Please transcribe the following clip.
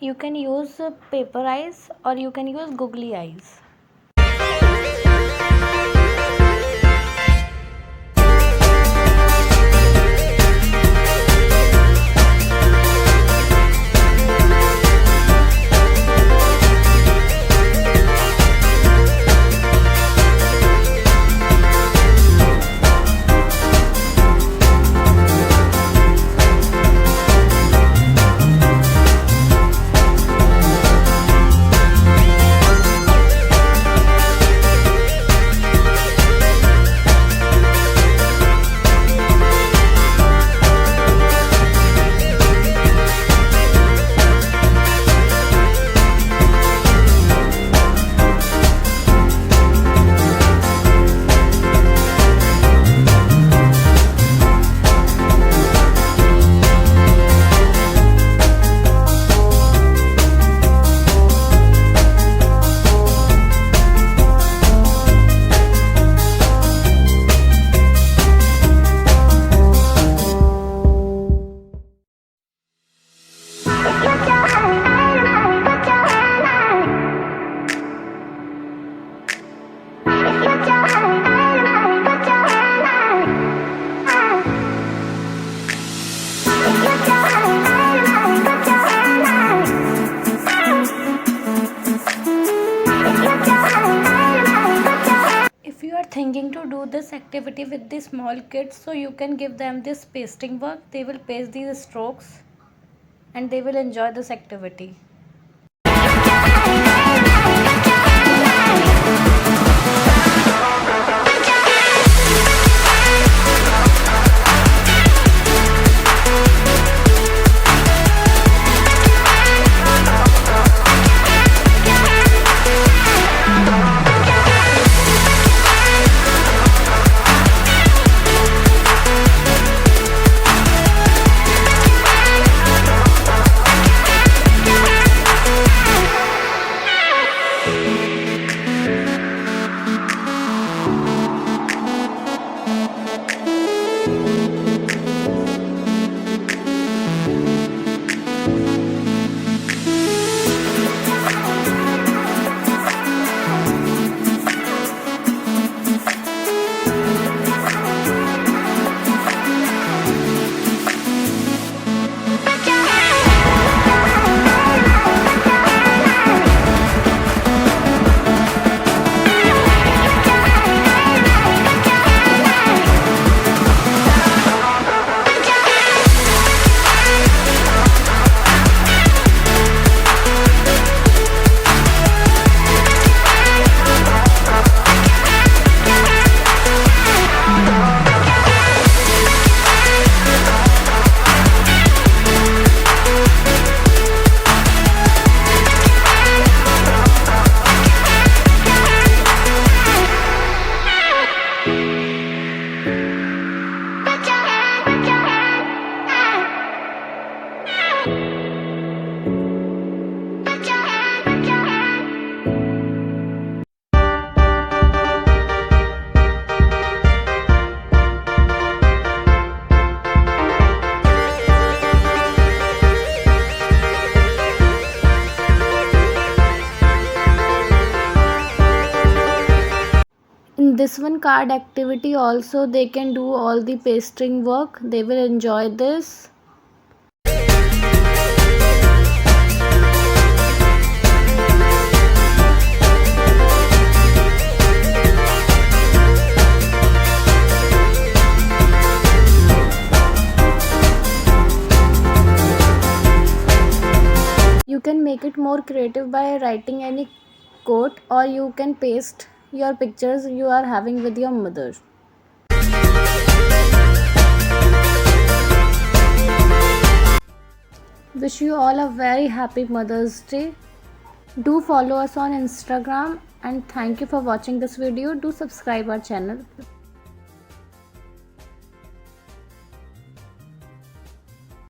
You can use paper eyes or you can use googly eyes. If you are thinking to do this activity with the small kids, so you can give them this pasting work. They will paste these strokes and they will enjoy this activity. In this one card activity also they can do all the pasting work. They will enjoy this. You can make it more creative by writing any quote, or you can paste your pictures you are having with your mother. Wish you all a very happy Mother's Day. Do follow us on Instagram and thank you for watching this video. Do subscribe our channel.